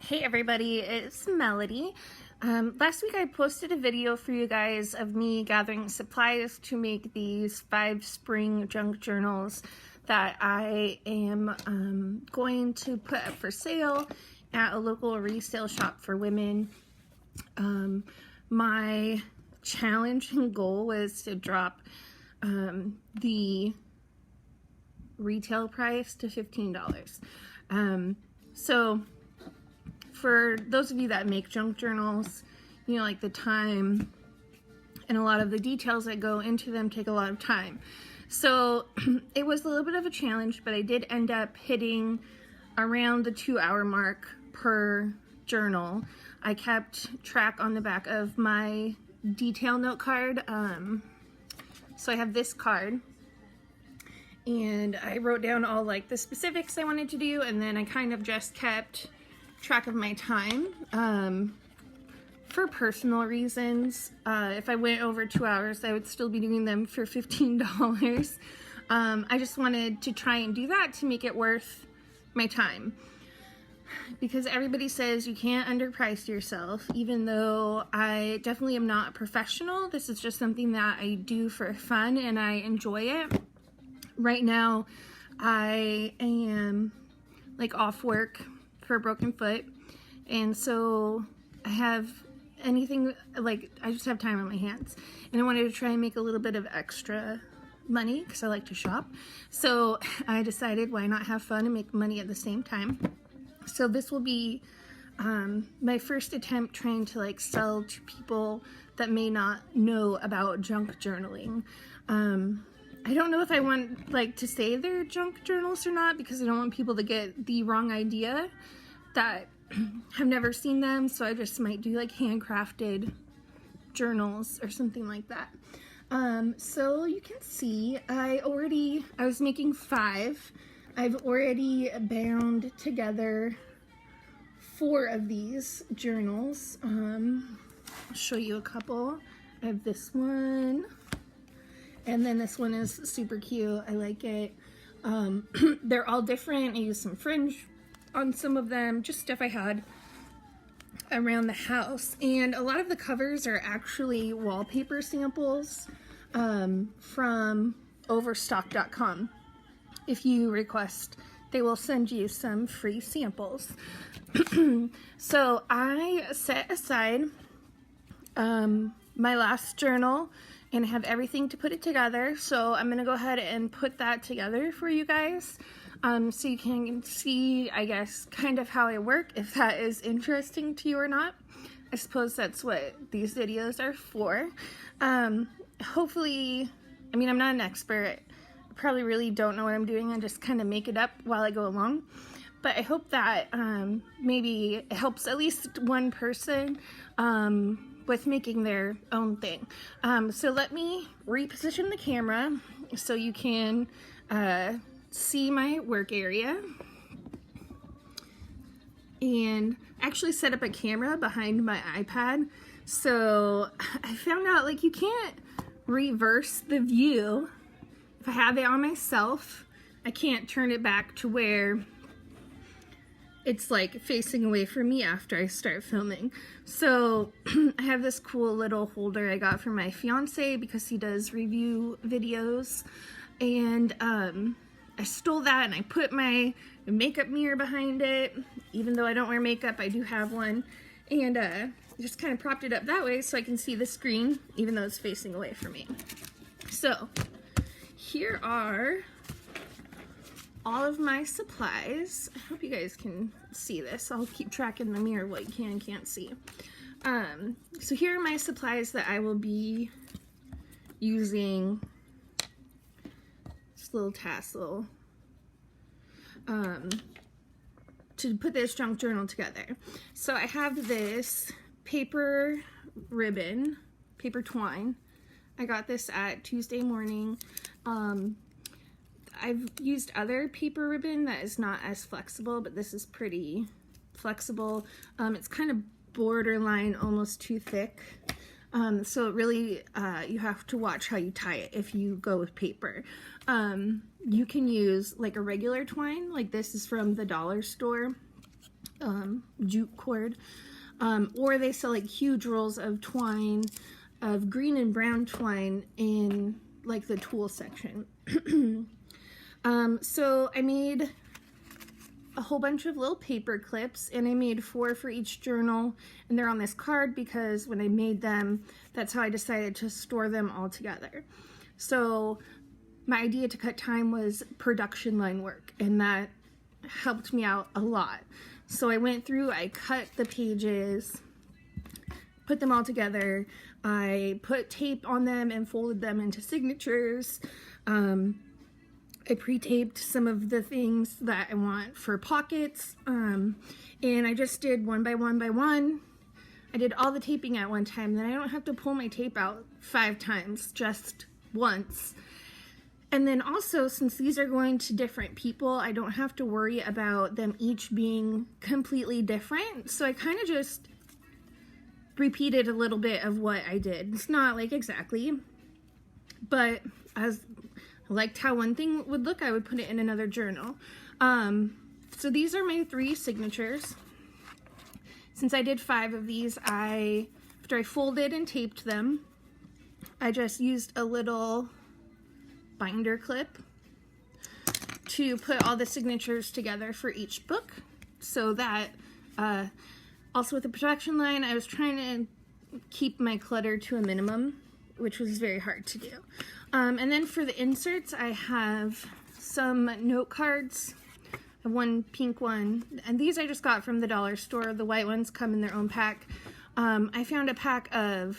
Hey everybody, it's Melody. Last week I posted a video for you guys of me gathering supplies to make these 5 spring junk journals that I am going to put up for sale at a local resale shop for women. My challenge and goal was to drop the retail price to $15. So for those of you that make junk journals, you know, like the time and a lot of the details that go into them take a lot of time. So it was a little bit of a challenge, but I did end up hitting around the 2-hour mark per journal. I kept track on the back of my detail note card. So I have this card, and I wrote down all like the specifics I wanted to do, and then I kind of just kept track of my time for personal reasons. If I went over 2 hours, I would still be doing them for $15. I just wanted to try and do that to make it worth my time, because everybody says you can't underprice yourself. Even though I definitely am not a professional, this is just something that I do for fun and I enjoy it. Right now I am like off work for a broken foot, and so I have anything, like I just have time on my hands, and I wanted to try and make a little bit of extra money because I like to shop. So I decided, why not have fun and make money at the same time? So this will be my first attempt trying to like sell to people that may not know about junk journaling. I don't know if I want like to say they're junk journals or not, because I don't want people to get the wrong idea that have never seen them. So I just might do like handcrafted journals or something like that. So you can see I was making 5. I've already bound together 4 of these journals. I'll show you a couple. I have this one. And then this one is super cute. I like it. They're all different. I used some fringe on some of them, just stuff I had around the house. And a lot of the covers are actually wallpaper samples from Overstock.com. If you request, they will send you some free samples. So I set aside my last journal and have everything to put it together. So I'm gonna go ahead and put that together for you guys, so you can see, I guess, kind of how I work, if that is interesting to you or not. I suppose that's what these videos are for. Hopefully, I mean, I'm not an expert. I probably really don't know what I'm doing. I just kind of make it up while I go along. But I hope that maybe it helps at least one person with making their own thing. So let me reposition the camera so you can see my work area, and actually set up a camera behind my iPad. So I found out like you can't reverse the view. If I have it on myself, I can't turn it back to where it's like facing away from me after I start filming. So I have this cool little holder I got from my fiance because he does review videos, and I stole that and I put my makeup mirror behind it. Even though I don't wear makeup, I do have one, and just kind of propped it up that way so I can see the screen even though it's facing away from me. So here are all of my supplies. I hope you guys can see this. I'll keep track in the mirror what you can and can't see. So here are my supplies that I will be using. This little tassel to put this junk journal together. So I have this paper ribbon, paper twine. I got this at Tuesday Morning. I've used other paper ribbon that is not as flexible, but this is pretty flexible. It's kind of borderline almost too thick. So it really, you have to watch how you tie it if you go with paper. You can use like a regular twine, like this is from the dollar store. jute cord. Or they sell like huge rolls of twine, of green and brown twine in like the tool section. So I made a whole bunch of little paper clips, and I made 4 for each journal, and they're on this card because when I made them, that's how I decided to store them all together. So my idea to cut time was production line work, and that helped me out a lot. So I went through, I cut the pages, put them all together, I put tape on them and folded them into signatures. I pre-taped some of the things that I want for pockets, and I just did one by one by one. I did all the taping at one time, then I don't have to pull my tape out 5 times, just once. And then also, since these are going to different people, I don't have to worry about them each being completely different. So I kind of just repeated a little bit of what I did. It's not like exactly, but as I liked how one thing would look, I would put it in another journal. So these are my 3 signatures. Since I did 5 of these, after I folded and taped them, I just used a little binder clip to put all the signatures together for each book. So that, also with the production line, I was trying to keep my clutter to a minimum, which was very hard to do. And then for the inserts, I have some note cards. I have one pink one, and these I just got from the dollar store. The white ones come in their own pack. I found a pack of,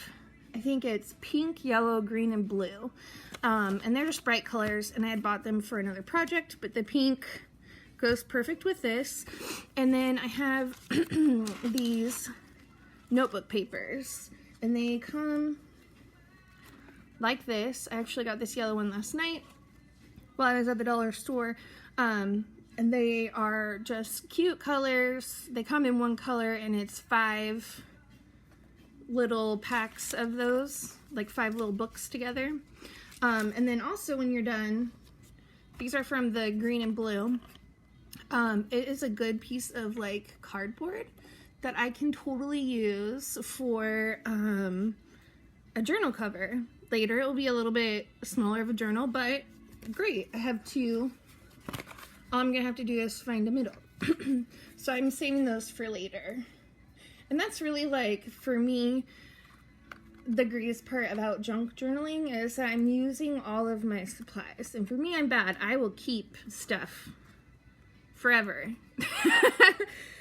I think it's pink, yellow, green, and blue. And they're just bright colors, and I had bought them for another project, but the pink goes perfect with this. And then I have these notebook papers, and they come like this. I actually got this yellow one last night while I was at the dollar store, and they are just cute colors. They come in one color, and it's 5 little packs of those, like 5 little books together. And then also when you're done, these are from the green and blue. It is a good piece of like cardboard that I can totally use for a journal cover. Later it will be a little bit smaller of a journal, but great. I have 2. All I'm gonna have to do is find a middle. So I'm saving those for later. And that's really, like, for me, the greatest part about junk journaling is that I'm using all of my supplies. And for me, I'm bad. I will keep stuff forever.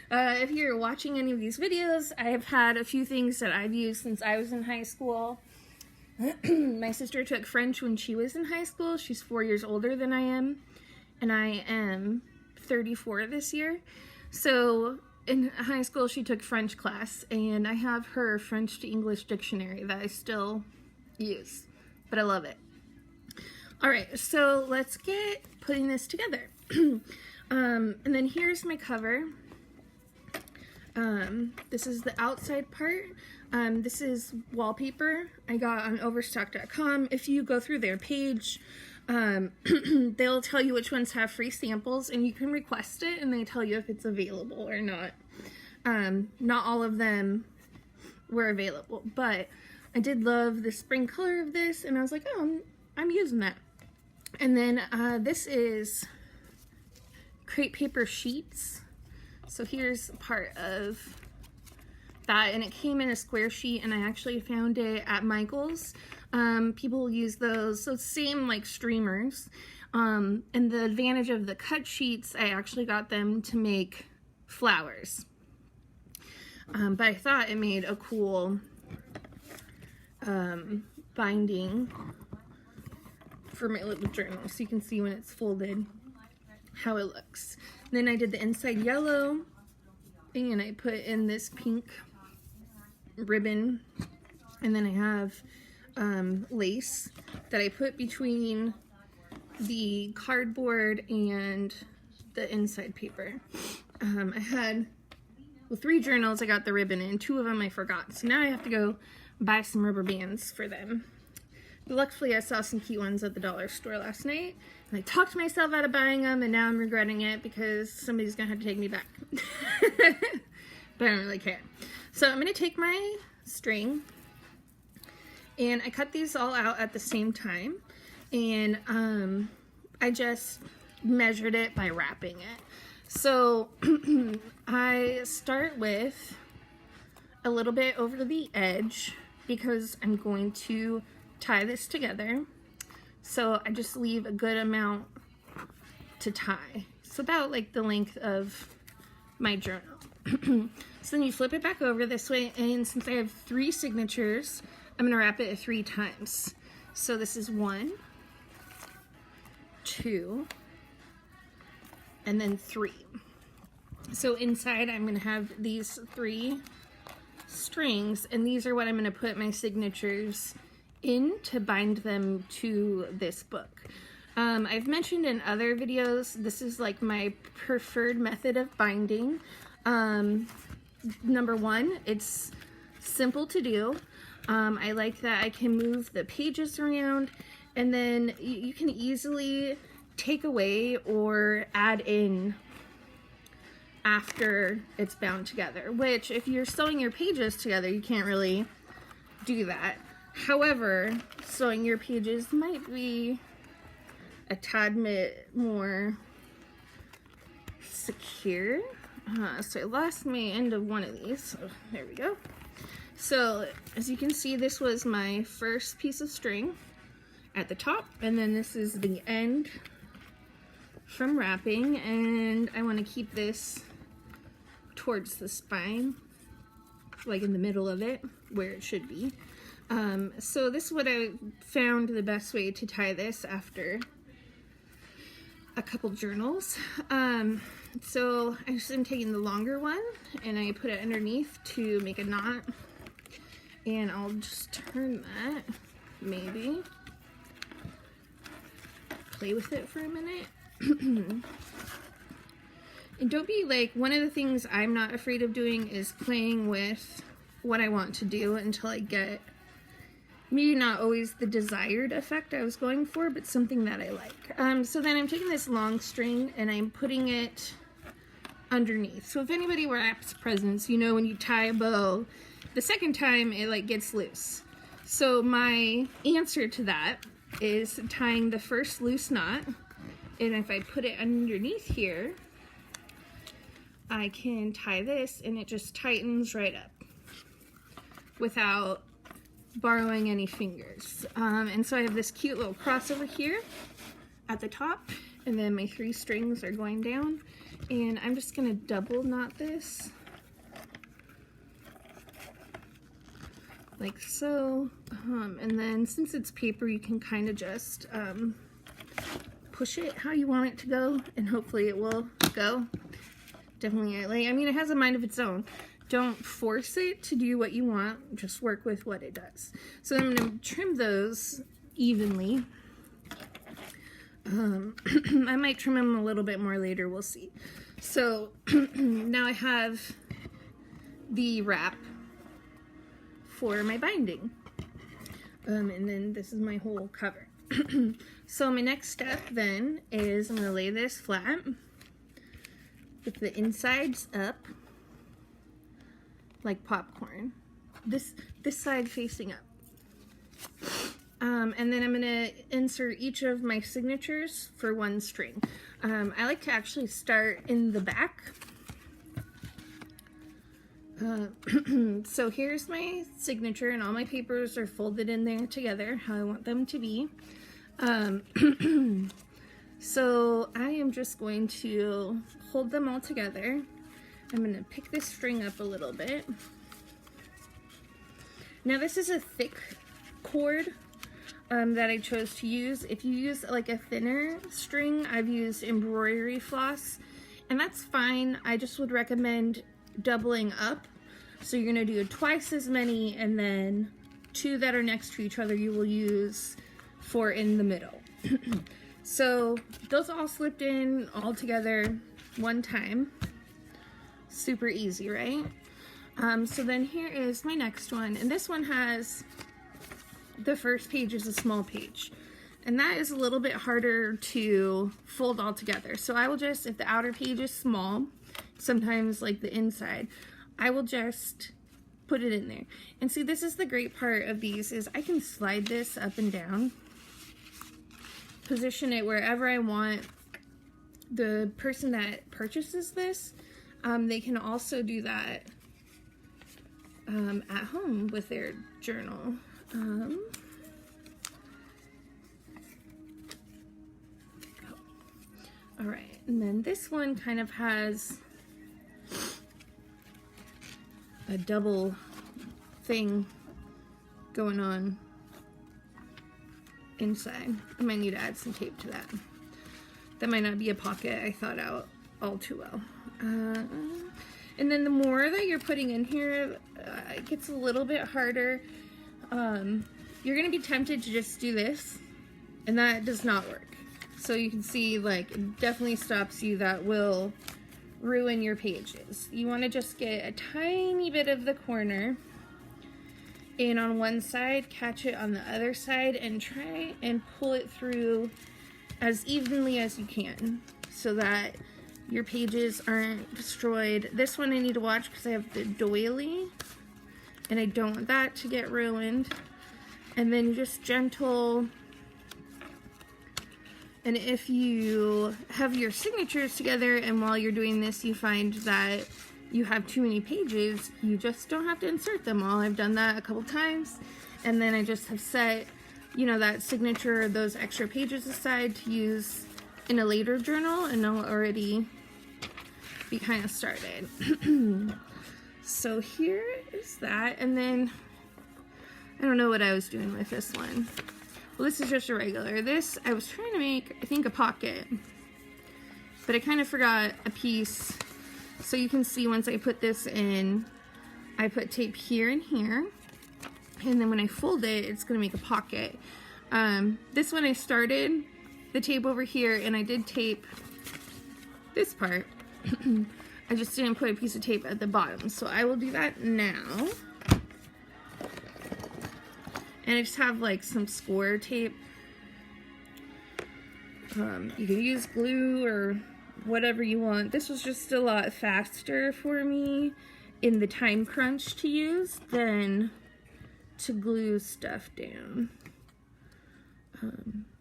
If you're watching any of these videos, I have had a few things that I've used since I was in high school. My sister took French when she was in high school. She's 4 years older than I am, and I am 34 this year. So in high school, she took French class, and I have her French to English dictionary that I still use, but I love it. All right, so let's get putting this together. And then here's my cover. This is the outside part. This is wallpaper I got on Overstock.com. If you go through their page, they'll tell you which ones have free samples, and you can request it, and they tell you if it's available or not. Not all of them were available, but I did love the spring color of this, and I was like, oh, I'm using that. And then this is crepe paper sheets. So here's part of that, and it came in a square sheet, and I actually found it at Michael's. People use those, so same like streamers. And the advantage of the cut sheets, I actually got them to make flowers. But I thought it made a cool binding for my little journal, so you can see when it's folded how it looks. And then I did the inside yellow, and I put in this pink ribbon, and then I have lace that I put between the cardboard and the inside paper. I had, well, 3 journals I got the ribbon in, 2 of them I forgot, so now I have to go buy some rubber bands for them. luckily I saw some cute ones at the dollar store last night, and I talked myself out of buying them, and now I'm regretting it because somebody's gonna have to take me back. But I don't really care. So I'm gonna take my string, and I cut these all out at the same time, and I just measured it by wrapping it. So I start with a little bit over the edge because I'm going to tie this together. So I just leave a good amount to tie. So about like the length of my journal. So then you flip it back over this way, and since I have 3 signatures, I'm gonna wrap it 3 times. So this is 1, 2, and then 3. So inside I'm gonna have these 3 strings, and these are what I'm gonna put my signatures in to bind them to this book. I've mentioned in other videos, this is like my preferred method of binding. Number 1, it's simple to do. I like that I can move the pages around, and then you can easily take away or add in after it's bound together, which if you're sewing your pages together, you can't really do that. However, sewing your pages might be a tad bit more secure. So I lost my end of one of these, so there we go. So as you can see, this was my first piece of string at the top, and then this is the end from wrapping, and I want to keep this towards the spine, like in the middle of it, where it should be. So this is what I found the best way to tie this after a couple journals. So I just am taking the longer one, and I put it underneath to make a knot, and I'll just turn that, maybe play with it for a minute. And don't be like, one of the things I'm not afraid of doing is playing with what I want to do until I get maybe not always the desired effect I was going for, but something that I like. So then I'm taking this long string and I'm putting it underneath. So if anybody wraps presents, you know when you tie a bow, the second time it like gets loose. So my answer to that is tying the first loose knot, and if I put it underneath here, I can tie this and it just tightens right up without borrowing any fingers. And so I have this cute little crossover here at the top, and then my 3 strings are going down, and I'm just gonna double knot this like so, and then since it's paper, you can kind of just push it how you want it to go, and hopefully it will go. Definitely, like, I mean, it has a mind of its own. Don't force it to do what you want, just work with what it does. So I'm going to trim those evenly. I might trim them a little bit more later, we'll see. So now I have the wrap for my binding. And then this is my whole cover. So my next step then is I'm going to lay this flat with the insides up like popcorn. This side facing up. And then I'm going to insert each of my signatures for 1 string. I like to actually start in the back. So here's my signature, and all my papers are folded in there together how I want them to be. So I am just going to hold them all together. I'm going to pick this string up a little bit. Now this is a thick cord that I chose to use. If you use like a thinner string, I've used embroidery floss, and that's fine. I just would recommend doubling up. So you're going to do twice as many, and then 2 that are next to each other you will use for in the middle. So those all slipped in all together 1 time. Super easy, right? So then here is my next one, and this one has the first page is a small page. And that is a little bit harder to fold all together. So I will just, if the outer page is small, sometimes like the inside, I will just put it in there. And see, this is the great part of these, is I can slide this up and down, position it wherever I want. The person that purchases this, they can also do that at home with their journal. All right, and then this one kind of has a double thing going on inside. I might need to add some tape to that. That might not be a pocket I thought out all too well. And then the more that you're putting in here, it gets a little bit harder. You're gonna be tempted to just do this, and that does not work. So you can see, like, it definitely stops you. That will ruin your pages. You want to just get a tiny bit of the corner in on one side, catch it on the other side, and try and pull it through as evenly as you can so that your pages aren't destroyed. This one I need to watch because I have the doily and I don't want that to get ruined. And then just gentle. And if you have your signatures together and while you're doing this you find that you have too many pages, you just don't have to insert them all. I've done that a couple times, and then I just have set, you know, that signature, those extra pages aside to use in a later journal, and I'll already be kind of started. So here is that, and then I don't know what I was doing with this one. Well, this is just a regular. This, I was trying to make, I think, a pocket, but I kind of forgot a piece. So you can see once I put this in, I put tape here and here, and then when I fold it, it's gonna make a pocket. This one I started the tape over here, and I did tape this part. I just didn't put a piece of tape at the bottom, so I will do that now. And I just have like some score tape. You can use glue or whatever you want. This was just a lot faster for me in the time crunch to use than to glue stuff down.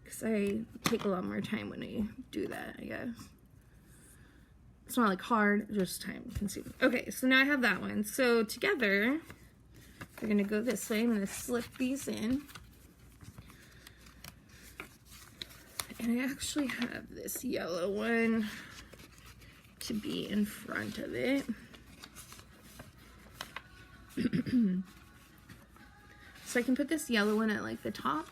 Because I take a lot more time when I do that, I guess. It's not like hard, just time consuming. Okay, so now I have that one. So together, we're gonna go this way. I'm gonna slip these in. And I actually have this yellow one to be in front of it. So I can put this yellow one at like the top.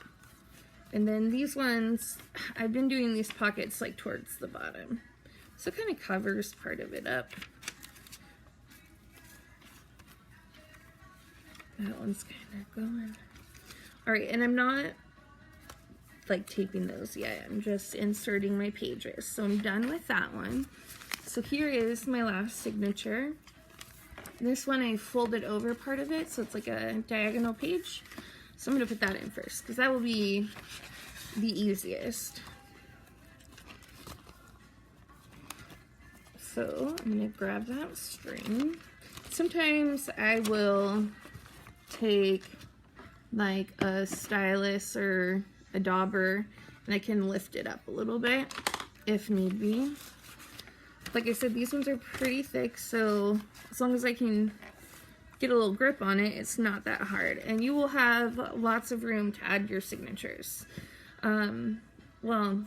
And then these ones, I've been doing these pockets like towards the bottom. So it kind of covers part of it up. That one's kind of going. All right, and I'm not like taping those yet. I'm just inserting my pages. So I'm done with that one. So here is my last signature. This one I folded over part of it, so it's like a diagonal page. So I'm gonna put that in first because that will be the easiest. So I'm gonna grab that string. Sometimes I will take like a stylus or a dauber and I can lift it up a little bit if need be. Like I said, these ones are pretty thick, so as long as I can get a little grip on it, it's not that hard. And you will have lots of room to add your signatures. Well,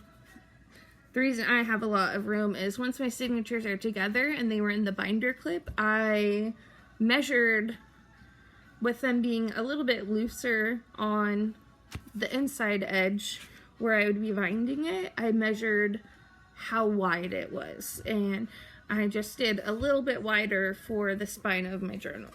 the reason I have a lot of room is once my signatures are together and they were in the binder clip, I measured with them being a little bit looser on the inside edge where I would be binding it. I measured how wide it was, and I just did a little bit wider for the spine of my journal.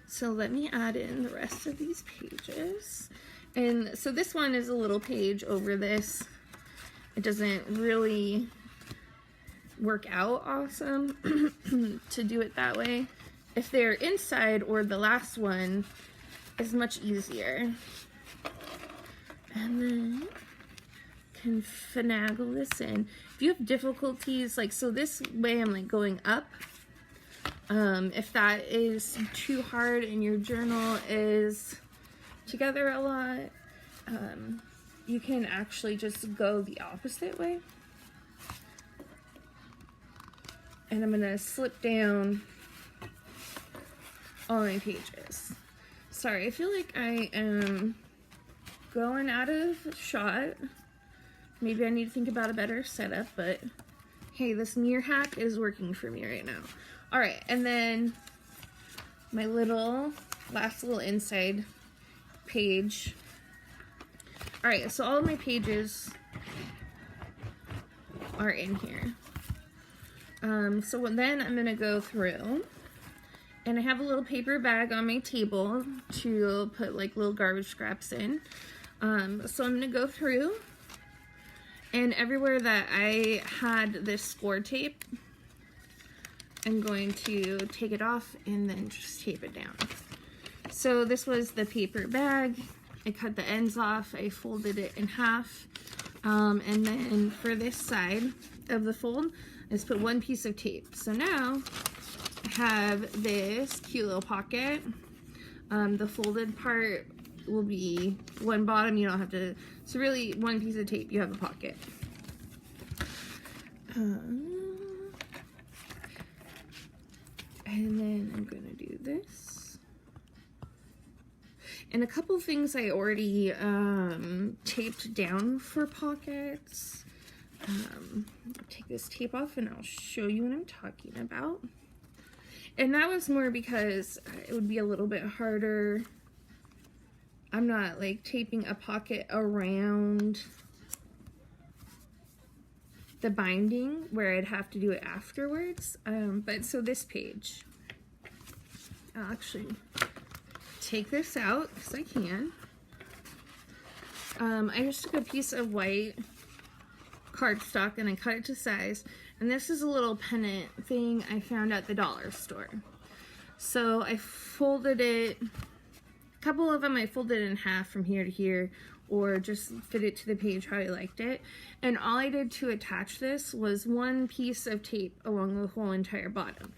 So let me add in the rest of these pages. And so this one is a little page over this. It doesn't really work out awesome to do it that way. If they're inside or the last one, is much easier. And then can finagle this in. If you have difficulties, like, so this way I'm like going up. If that is too hard and your journal is together a lot, you can actually just go the opposite way. And I'm gonna slip down all my pages. Sorry, I feel like I am going out of shot. Maybe I need to think about a better setup, but hey, this mirror hack is working for me right now. All right, and then my last little inside page. All right, so all of my pages are in here. So then I'm gonna go through, and I have a little paper bag on my table to put like little garbage scraps in. So I'm gonna go through, and everywhere that I had this score tape, I'm going to take it off and then just tape it down. So this was the paper bag. I cut the ends off, I folded it in half, and then for this side of the fold, I just put one piece of tape. So now I have this cute little pocket. The folded part will be one bottom, you don't have to, so really one piece of tape, you have a pocket. And then I'm gonna do this. And a couple things I already taped down for pockets. I'll take this tape off and I'll show you what I'm talking about. And that was more because it would be a little bit harder. I'm not like taping a pocket around the binding where I'd have to do it afterwards. But so this page, I'll actually take this out because I can. I just took a piece of white cardstock and I cut it to size, and this is a little pennant thing I found at the dollar store. So I folded it, a couple of them I folded in half from here to here, or just fit it to the page how I liked it. And all I did to attach this was one piece of tape along the whole entire bottom.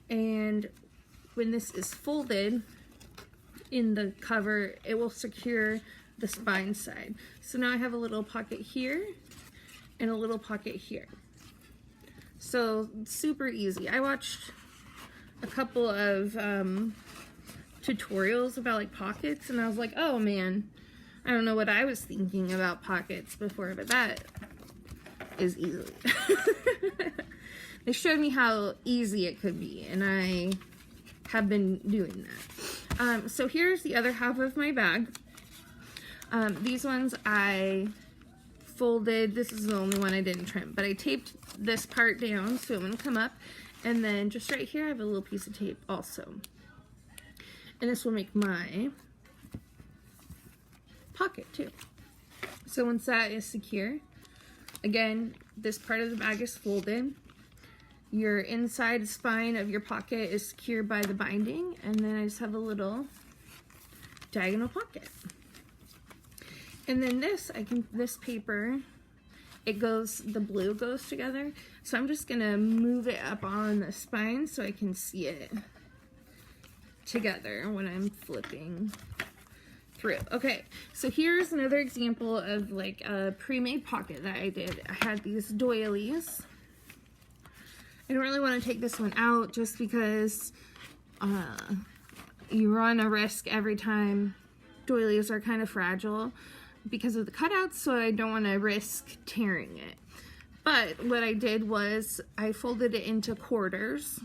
And when this is folded in the cover, it will secure the spine side. So now I have a little pocket here and a little pocket here. So super easy. I watched a couple of tutorials about like pockets, and I was like, oh man, I don't know what I was thinking about pockets before, but that is easily. They showed me how easy it could be, and I have been doing that. So here's the other half of my bag. These ones I folded. This is the only one I didn't trim, but I taped this part down so it wouldn't come up. And then just right here I have a little piece of tape also. And this will make my pocket too. So once that is secure, again, this part of the bag is folded. Your inside spine of your pocket is secured by the binding, and then I just have a little diagonal pocket. And then this paper, the blue goes together. So I'm just gonna move it up on the spine so I can see it together when I'm flipping through. Okay, so here's another example of like a pre-made pocket that I did. I had these doilies. I don't really want to take this one out just because you run a risk every time. Doilies are kind of fragile because of the cutouts, so I don't want to risk tearing it. But what I did was I folded it into quarters,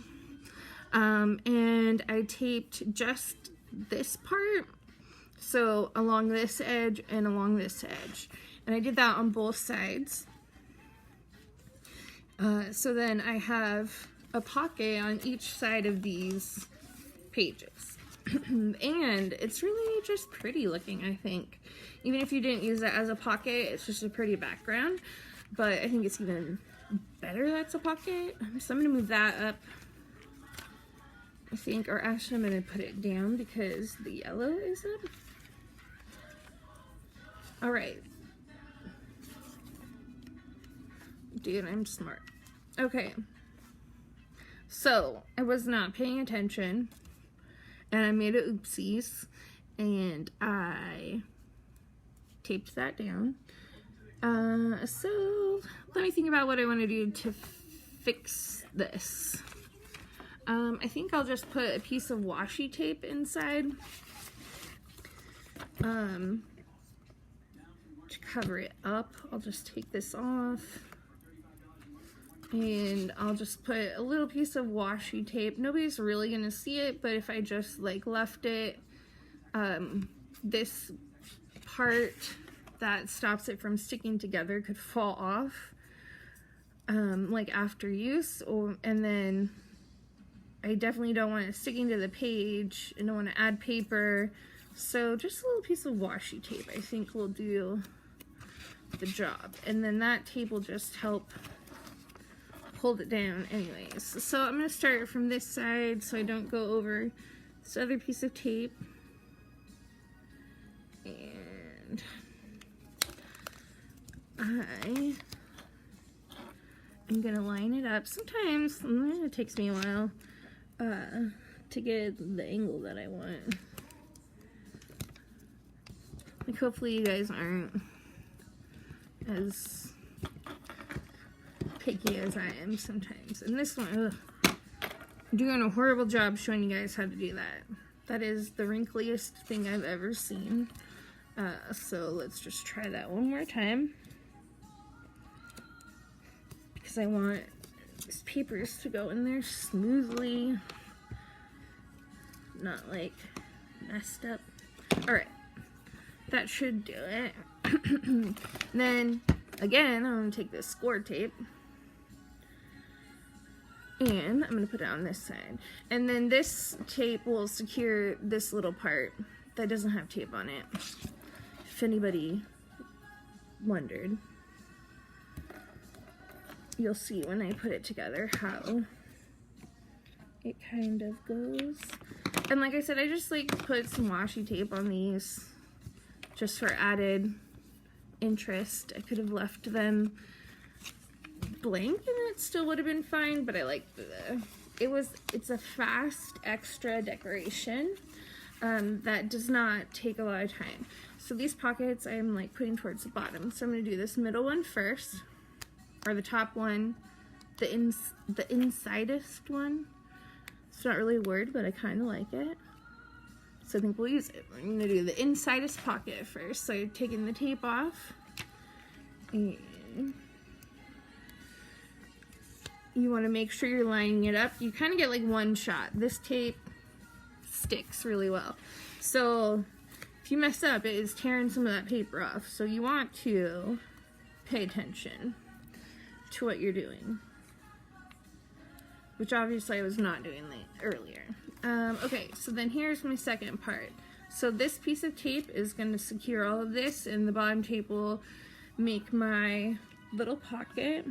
and I taped just this part, so along this edge and along this edge, and I did that on both sides. So then I have a pocket on each side of these pages. And it's really just pretty looking, I think. Even if you didn't use it as a pocket, it's just a pretty background. But I think it's even better that's a pocket. So I'm going to move that up I think, or actually I'm going to put it down because the yellow is up. All right. Dude, I'm smart. Okay. So, I was not paying attention, and I made a oopsies, and I taped that down. So, let me think about what I want to do to fix this. I think I'll just put a piece of washi tape inside to cover it up. I'll just take this off. And I'll just put a little piece of washi tape. Nobody's really gonna see it, but if I just like left it, this part that stops it from sticking together could fall off, like after use, and then I definitely don't want it sticking to the page. I don't want to add paper, so just a little piece of washi tape I think will do the job, and then that tape will just help hold it down anyways. So I'm going to start from this side so I don't go over this other piece of tape. And I am going to line it up. Sometimes it takes me a while to get the angle that I want. Like, hopefully you guys aren't as picky as I am sometimes. And this one, ugh, I'm doing a horrible job showing you guys how to do that. That is the wrinkliest thing I've ever seen. So let's just try that one more time, because I want these papers to go in there smoothly, not like messed up. Alright, that should do it. Then again, I'm going to take this score tape and I'm going to put it on this side. And then this tape will secure this little part that doesn't have tape on it, if anybody wondered. You'll see when I put it together how it kind of goes. And like I said, I just like put some washi tape on these just for added interest. I could have left them blank and it still would have been fine, but I like it's a fast extra decoration that does not take a lot of time. So these pockets I'm like putting towards the bottom. So I'm going to do this middle one first, or the top one, the insidest one. It's not really a word, but I kind of like it, so I think we'll use it. I'm going to do the insidest pocket first. So I'm taking the tape off, and you want to make sure you're lining it up. You kind of get like one shot. This tape sticks really well, so if you mess up, it is tearing some of that paper off. So you want to pay attention to what you're doing, which obviously I was not doing earlier. Okay, so then here's my second part. So this piece of tape is going to secure all of this, and the bottom tape will make my little pocket.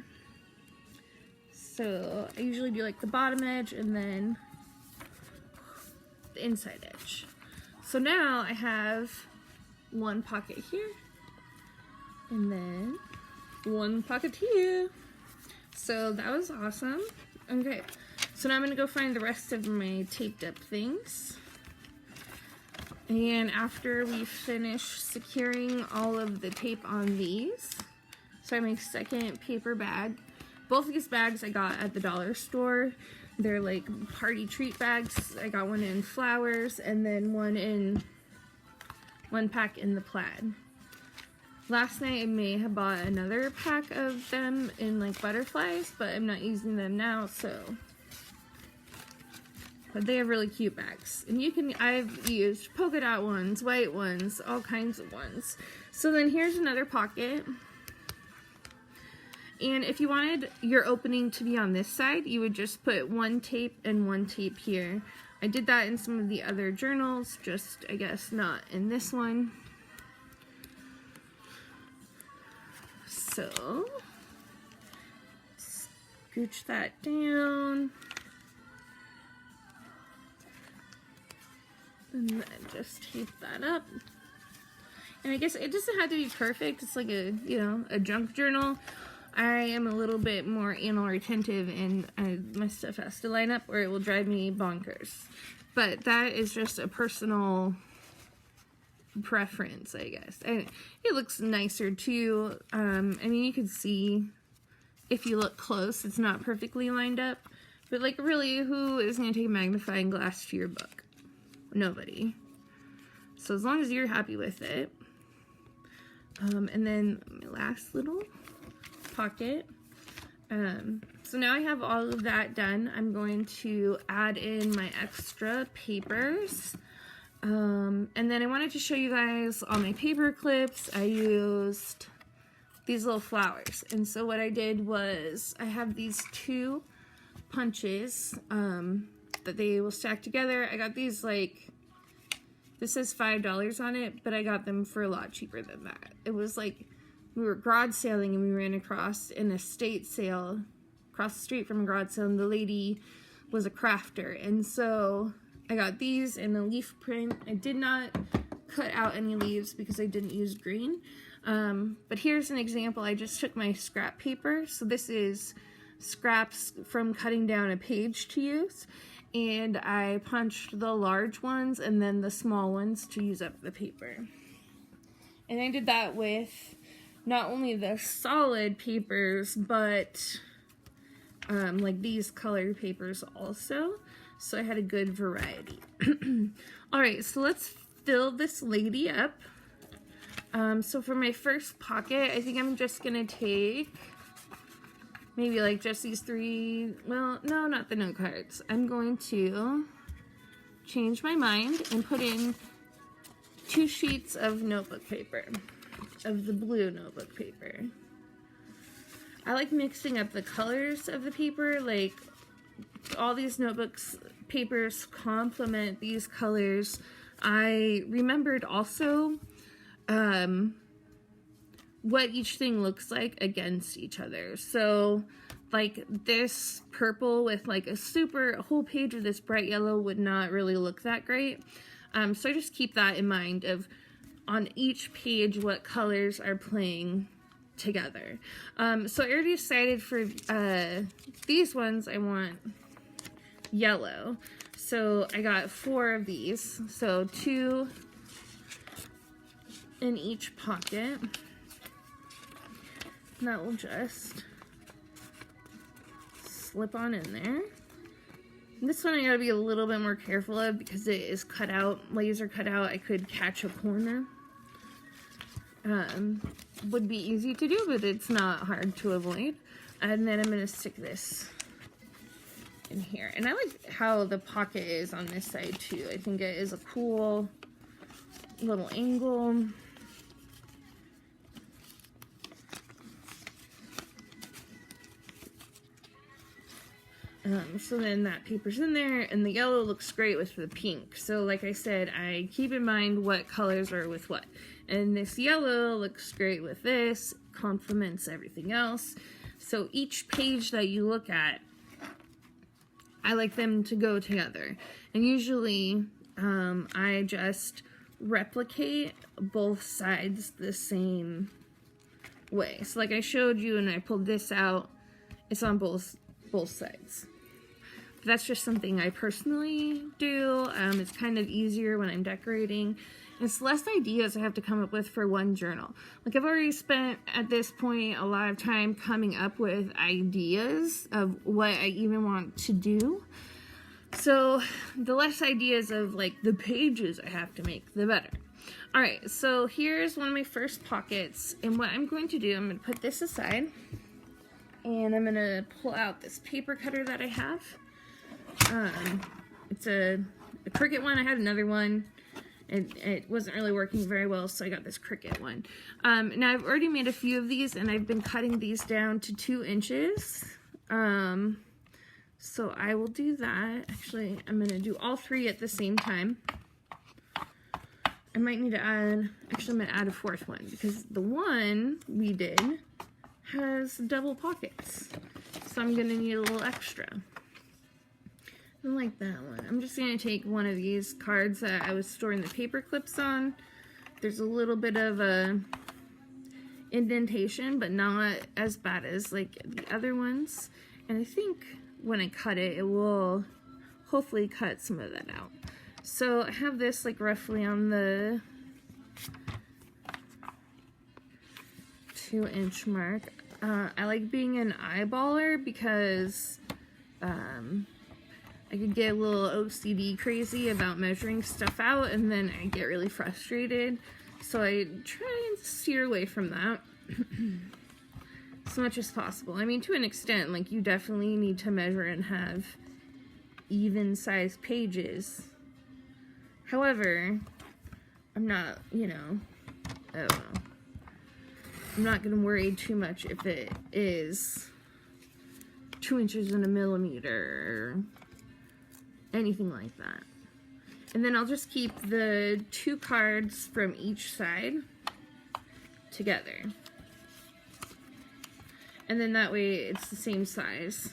So I usually do like the bottom edge and then the inside edge. So now I have one pocket here and then one pocket here. So that was awesome. Okay, so now I'm gonna go find the rest of my taped up things. And after we finish securing all of the tape on these, so I have my second paper bag. Both of these bags I got at the dollar store. They're like party treat bags. I got one in flowers and then one pack in the plaid. Last night I may have bought another pack of them in like butterflies, but I'm not using them now, so. But they have really cute bags. And I've used polka dot ones, white ones, all kinds of ones. So then here's another pocket. And if you wanted your opening to be on this side, you would just put one tape and one tape here. I did that in some of the other journals, just I guess not in this one. So, scooch that down. And then just tape that up. And I guess it doesn't have to be perfect. It's like a, you know, a junk journal. I am a little bit more anal retentive, and my stuff has to line up or it will drive me bonkers. But that is just a personal preference, I guess. And it looks nicer too. I mean, you can see if you look close, it's not perfectly lined up. But like, really, who is going to take a magnifying glass to your book? Nobody. So as long as you're happy with it. And then my last little pocket. So now I have all of that done. I'm going to add in my extra papers. And then I wanted to show you guys all my paper clips. I used these little flowers. And so what I did was I have these 2 punches that they will stack together. I got these, like, this says $5 on it, but I got them for a lot cheaper than that. It was like we were garage sailing and we ran across an estate sale across the street from a garage sale, and the lady was a crafter. And so I got these in a leaf print. I did not cut out any leaves because I didn't use green. But here's an example. I just took my scrap paper. So this is scraps from cutting down a page to use. And I punched the large ones and then the small ones to use up the paper. And I did that with not only the solid papers, but like these colored papers also. So I had a good variety. Alright, so let's fill this lady up. So for my first pocket, I think I'm just going to take maybe like just these 3, well, no, not the note cards. I'm going to change my mind and put in 2 sheets of notebook paper, of the blue notebook paper. I like mixing up the colors of the paper, like all these notebooks papers complement these colors. I remembered also what each thing looks like against each other. So like this purple with like a whole page of this bright yellow would not really look that great. So I just keep that in mind of on each page what colors are playing together. So I already decided for these ones I want yellow. So I got 4 of these. So 2 in each pocket. And that will just slip on in there. And this one I gotta be a little bit more careful of because it is cut out, laser cut out. I could catch a corner. Would be easy to do, but it's not hard to avoid. And then I'm gonna stick this in here. And I like how the pocket is on this side too. I think it is a cool little angle. So then that paper's in there, and the yellow looks great with the pink. So like I said, I keep in mind what colors are with what. And this yellow looks great with this, complements everything else. So each page that you look at, I like them to go together. And usually, I just replicate both sides the same way. So like I showed you and I pulled this out, it's on both sides. That's just something I personally do. It's kind of easier when I'm decorating. It's less ideas I have to come up with for one journal. Like I've already spent at this point a lot of time coming up with ideas of what I even want to do. So the less ideas of like the pages I have to make, the better. Alright, so here's one of my first pockets. And what I'm going to do, I'm going to put this aside. And I'm going to pull out this paper cutter that I have. It's a Cricut one. I had another one. It wasn't really working very well, so I got this Cricut one. Now I've already made a few of these, and I've been cutting these down to 2 inches. So I will do that. Actually, I'm going to do all 3 at the same time. I might need to add, actually I'm going to add a 4th one, because the one we did has double pockets. So I'm going to need a little extra. I like that one. I'm just going to take one of these cards that I was storing the paper clips on. There's a little bit of a indentation, but not as bad as like the other ones. And I think when I cut it, it will hopefully cut some of that out. So I have this like roughly on the 2-inch mark. I like being an eyeballer because I could get a little OCD crazy about measuring stuff out, and then I get really frustrated. So I try and steer away from that as much as possible. I mean, to an extent, like, you definitely need to measure and have even sized pages. However, I'm not, you know, I don't know. I'm not going to worry too much if it is 2 inches and a millimeter or anything like that. And then I'll just keep the 2 cards from each side together. And then that way it's the same size,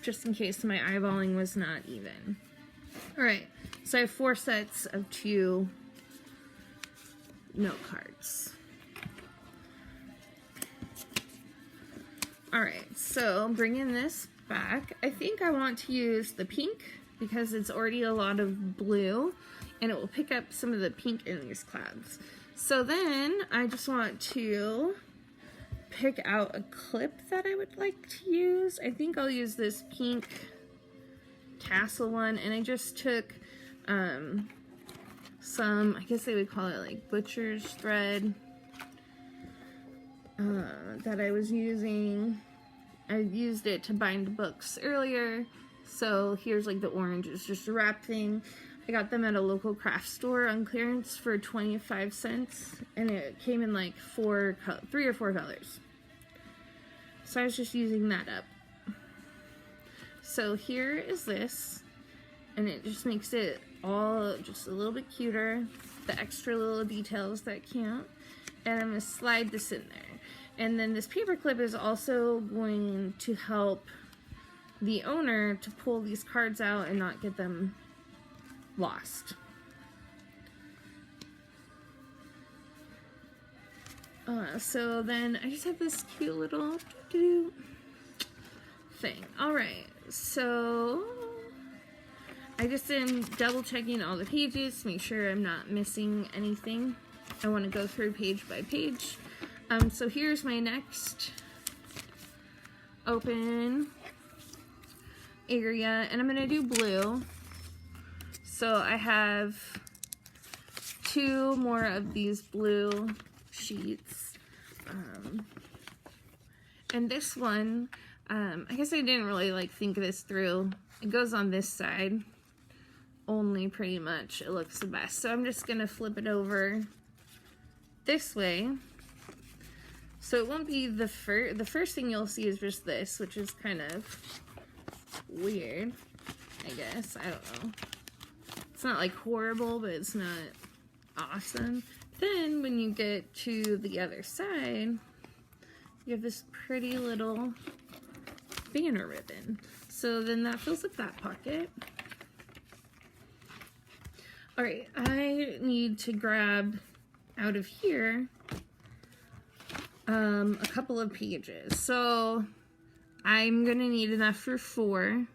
just in case my eyeballing was not even. Alright, so I have 4 sets of 2 note cards. Alright, so bringing this back, I think I want to use the pink because it's already a lot of blue and it will pick up some of the pink in these clouds. So then I just want to pick out a clip that I would like to use. I think I'll use this pink tassel one, and I just took some, I guess they would call it like butcher's thread that I was using. I used it to bind books earlier, so here's like the orange. It's just a wrap thing. I got them at a local craft store on clearance for 25 cents, and it came in like 3 or 4 colors. So I was just using that up. So here is this, and it just makes it all just a little bit cuter, the extra little details that count. And I'm going to slide this in there. And then this paper clip is also going to help the owner to pull these cards out and not get them lost. So then I just have this cute little thing. Alright, so I just am double checking all the pages to make sure I'm not missing anything. I want to go through page by page. So here's my next open area, and I'm going to do blue. So I have 2 more of these blue sheets. And this one, I guess I didn't really like think this through. It goes on this side only, pretty much. It looks the best. So I'm just going to flip it over this way. So it won't be the first thing you'll see is just this, which is kind of weird, I guess. I don't know. It's not like horrible, but it's not awesome. Then when you get to the other side, you have this pretty little banner ribbon. So then that fills up that pocket. Alright, I need to grab out of here a couple of pages. So I'm gonna need enough for 4.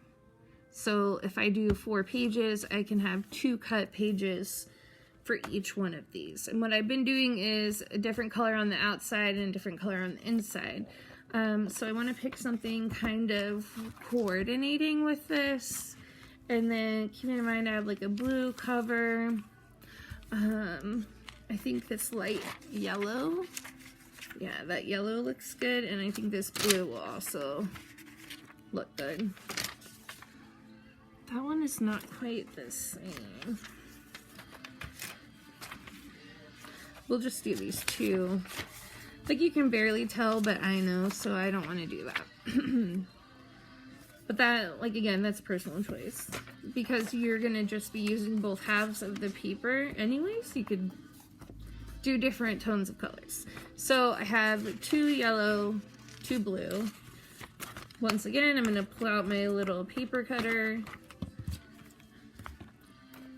So if I do 4 pages, I can have 2 cut pages for each one of these. And what I've been doing is a different color on the outside and a different color on the inside. So I want to pick something kind of coordinating with this. And then keeping in mind I have like a blue cover. I think this light yellow. Yeah, that yellow looks good. And I think this blue will also look good. That one is not quite the same. We'll just do these 2. Like, you can barely tell, but I know, so I don't want to do that. But that, like, again, that's personal choice. Because you're going to just be using both halves of the paper anyways. You could do different tones of colors. So I have 2 yellow, 2 blue. Once again, I'm going to pull out my little paper cutter.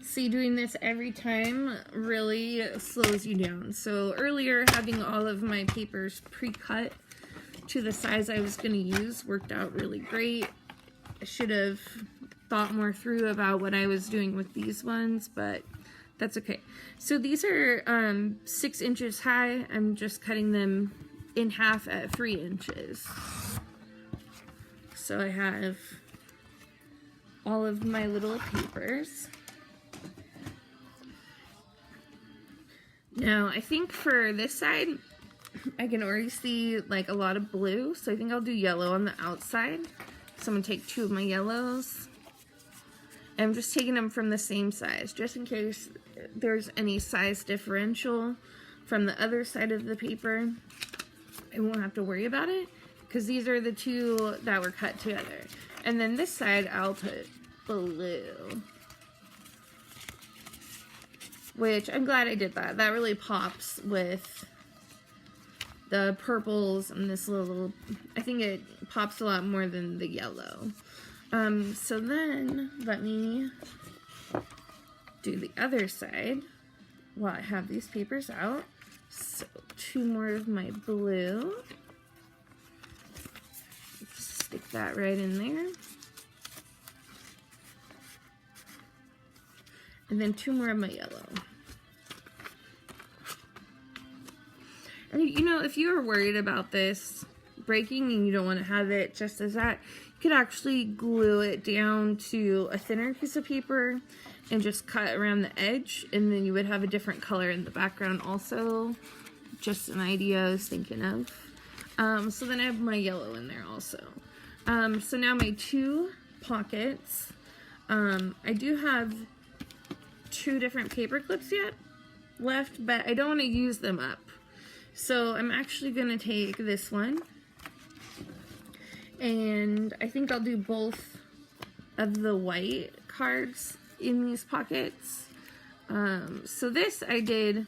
See, doing this every time really slows you down. So earlier, having all of my papers pre-cut to the size I was going to use worked out really great. I should have thought more through about what I was doing with these ones, but that's okay. So these are 6 inches high. I'm just cutting them in half at 3 inches. So I have all of my little papers. Now, I think for this side, I can already see like a lot of blue, so I think I'll do yellow on the outside. So I'm going to take 2 of my yellows. And I'm just taking them from the same size, just in case there's any size differential from the other side of the paper. I won't have to worry about it, because these are the 2 that were cut together. And then this side, I'll put blue. Which, I'm glad I did that. That really pops with the purples and this little, I think it pops a lot more than the yellow. So then, let me do the other side while I have these papers out. So, 2 more of my blue. Just stick that right in there. And then 2 more of my yellow. And you know, if you were worried about this breaking and you don't want to have it just as that, you could actually glue it down to a thinner piece of paper and just cut around the edge, and then you would have a different color in the background also. Just an idea I was thinking of. So then I have my yellow in there also. So now my 2 pockets. I do have 2 different paper clips yet left, but I don't want to use them up. So I'm actually going to take this one, and I think I'll do both of the white cards in these pockets. So this I did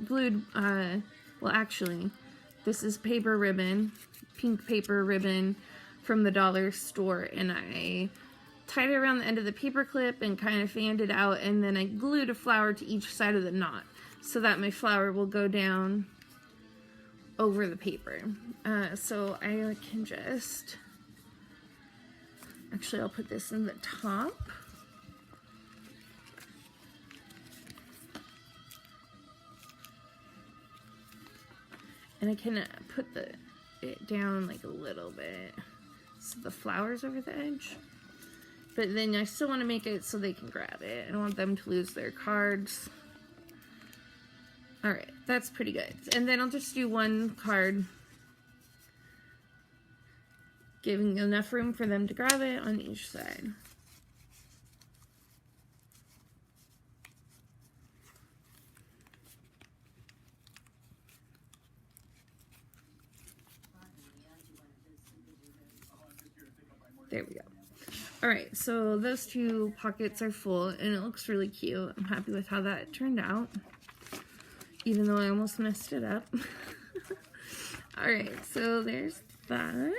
glued, well actually, this is paper ribbon, pink paper ribbon from the dollar store, and I tied it around the end of the paper clip and kind of fanned it out, and then I glued a flower to each side of the knot so that my flower will go down over the paper. So I can just, actually I'll put this in the top. And I can put it down like a little bit so the flower's over the edge. But then I still want to make it so they can grab it. I don't want them to lose their cards. Alright, that's pretty good. And then I'll just do 1 card, giving enough room for them to grab it on each side. There we go. Alright, so those 2 pockets are full, and it looks really cute. I'm happy with how that turned out, even though I almost messed it up. Alright, so there's that.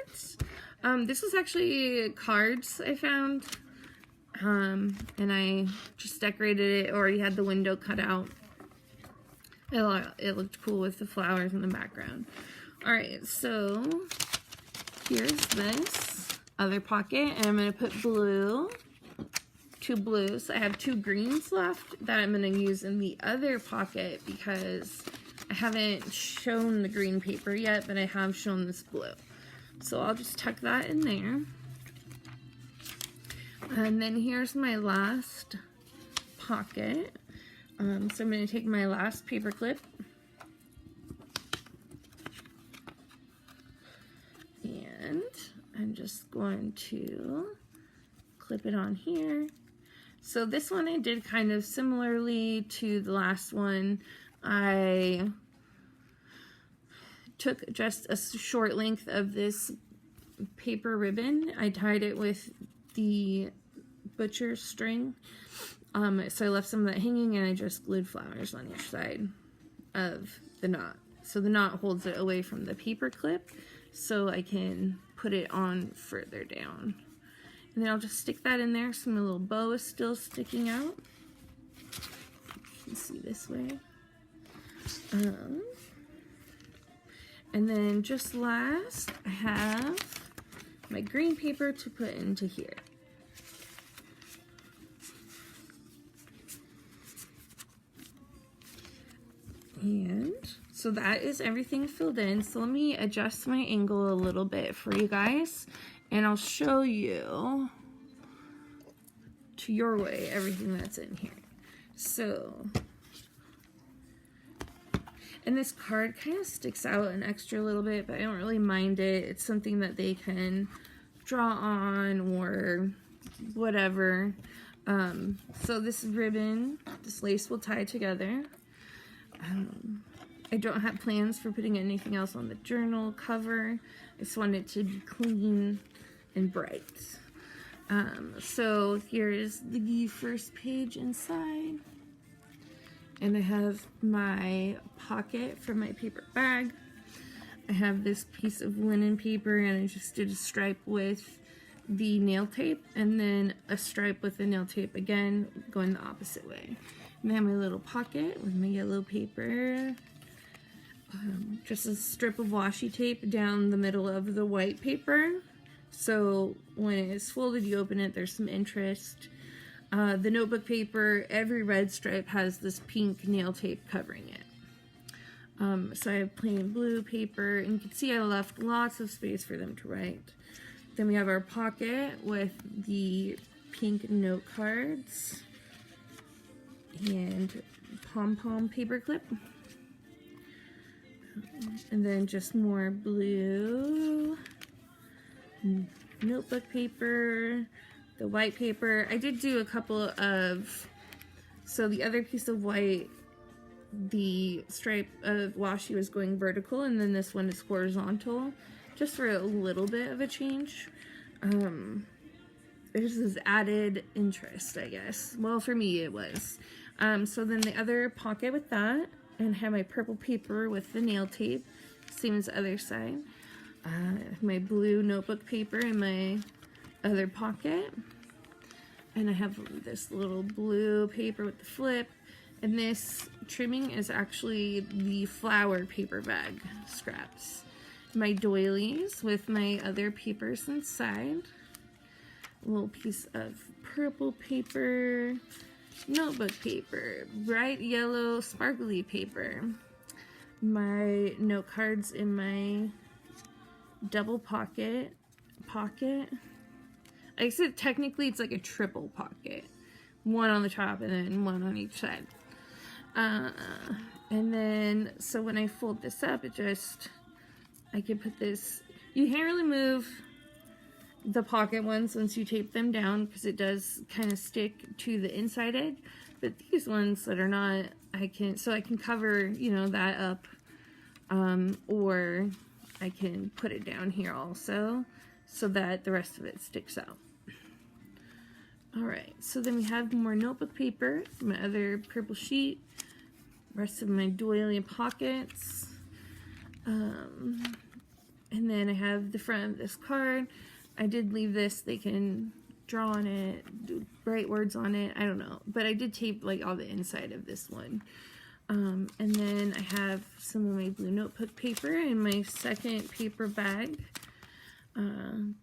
This was actually cards I found, and I just decorated it, already had the window cut out. It looked cool with the flowers in the background. Alright, so here's this other pocket, and I'm going to put blue, 2 blues. I have 2 greens left that I'm going to use in the other pocket because I haven't shown the green paper yet, but I have shown this blue. So I'll just tuck that in there. And then here's my last pocket. So I'm going to take my last paper clip and I'm just going to clip it on here. So this one I did kind of similarly to the last one. I took just a short length of this paper ribbon. I tied it with the butcher string. So I left some of that hanging, and I just glued flowers on each side of the knot. So the knot holds it away from the paper clip, so I can put it on further down. And then I'll just stick that in there so my little bow is still sticking out. You can see this way. And then just last, I have my green paper to put into here. And so that is everything filled in. So let me adjust my angle a little bit for you guys, and I'll show you to your way everything that's in here. So, and this card kind of sticks out an extra little bit, but I don't really mind it. It's something that they can draw on or whatever. So this ribbon, this lace will tie together. I don't have plans for putting anything else on the journal cover. I just want it to be clean and bright. So here's the first page inside. And I have my pocket for my paper bag. I have this piece of linen paper, and I just did a stripe with the nail tape, and then a stripe with the nail tape again, going the opposite way. And I have my little pocket with my yellow paper. Just a strip of washi tape down the middle of the white paper. So when it's folded, you open it, there's some interest. The notebook paper, every red stripe has this pink nail tape covering it. So I have plain blue paper, and you can see I left lots of space for them to write. Then we have our pocket with the pink note cards and pom-pom paper clip. And then just more blue notebook paper, the white paper. I did do a couple of, so the other piece of white, the stripe of washi was going vertical, and then this one is horizontal, just for a little bit of a change. This is added interest, I guess. Well, for me it was. So then the other pocket with that, and have my purple paper with the nail tape, same as the other side. My blue notebook paper in my other pocket. And I have this little blue paper with the flip. And this trimming is actually the flower paper bag scraps. My doilies with my other papers inside. A little piece of purple paper, notebook paper, bright yellow sparkly paper. My note cards in my double pocket. I said technically it's like a triple pocket. One on the top and then one on each side. And then, so when I fold this up, I can put this, you can't really move the pocket ones once you tape them down because it does kind of stick to the inside edge, but these ones that are not, I can cover, you know, that up, or I can put it down here also so that the rest of it sticks out. Alright, so then we have more notebook paper, my other purple sheet, rest of my doily pockets, and then I have the front of this card. I did leave this, they can draw on it, do bright words on it, I don't know, but I did tape like all the inside of this one. And then I have some of my blue notebook paper in my second paper bag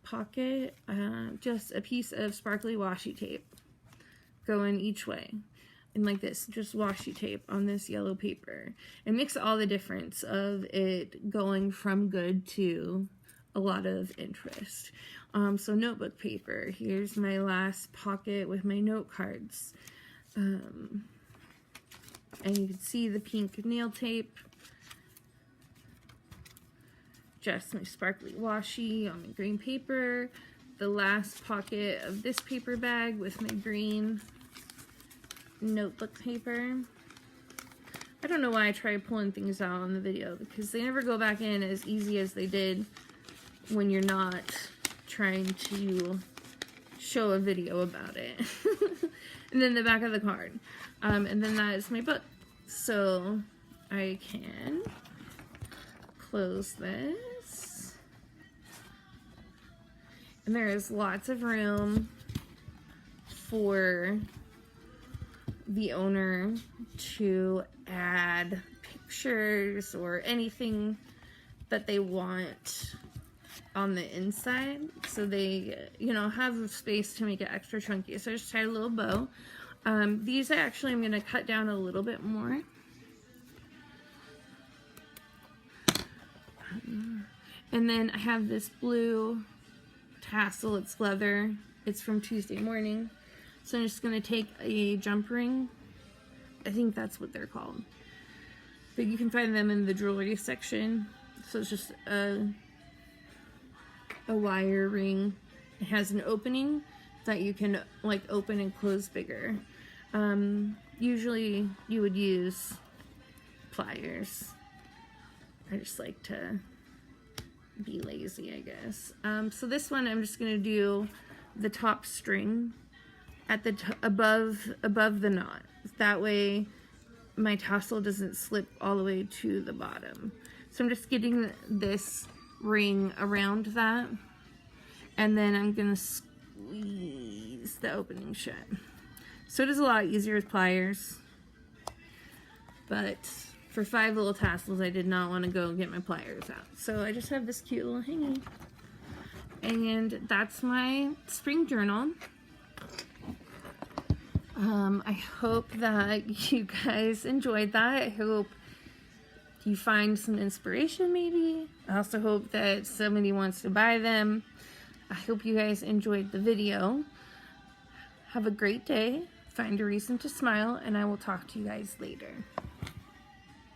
pocket, just a piece of sparkly washi tape going each way. And like this, just washi tape on this yellow paper. It makes all the difference of it going from good to a lot of interest. So notebook paper, here's my last pocket with my note cards. And you can see the pink nail tape. Just my sparkly washi on my green paper. The last pocket of this paper bag with my green notebook paper. I don't know why I try pulling things out on the video because they never go back in as easy as they did when you're not trying to show a video about it. And then the back of the card. And then that is my book. So I can close this. And there is lots of room for the owner to add pictures or anything that they want on the inside, so they, you know, have space to make it extra chunky. So I just tied a little bow. These actually I'm going to cut down a little bit more. And then I have this blue tassel. It's leather. It's from Tuesday Morning. So I'm just going to take a jump ring. I think that's what they're called. But you can find them in the jewelry section. So it's just a wire ring. It has an opening that you can like open and close bigger. Usually you would use pliers. I just like to be lazy, I guess. So this one I'm just gonna do the top string at the above the knot. That way my tassel doesn't slip all the way to the bottom. So I'm just getting this ring around that, and then I'm gonna squeeze the opening shut. So it is a lot easier with pliers, but for 5 little tassels I did not want to go get my pliers out. So I just have this cute little hanging. And that's my spring journal. I hope that you guys enjoyed that. I hope you find some inspiration maybe. I also hope that somebody wants to buy them. I hope you guys enjoyed the video. Have a great day. Find a reason to smile, and I will talk to you guys later.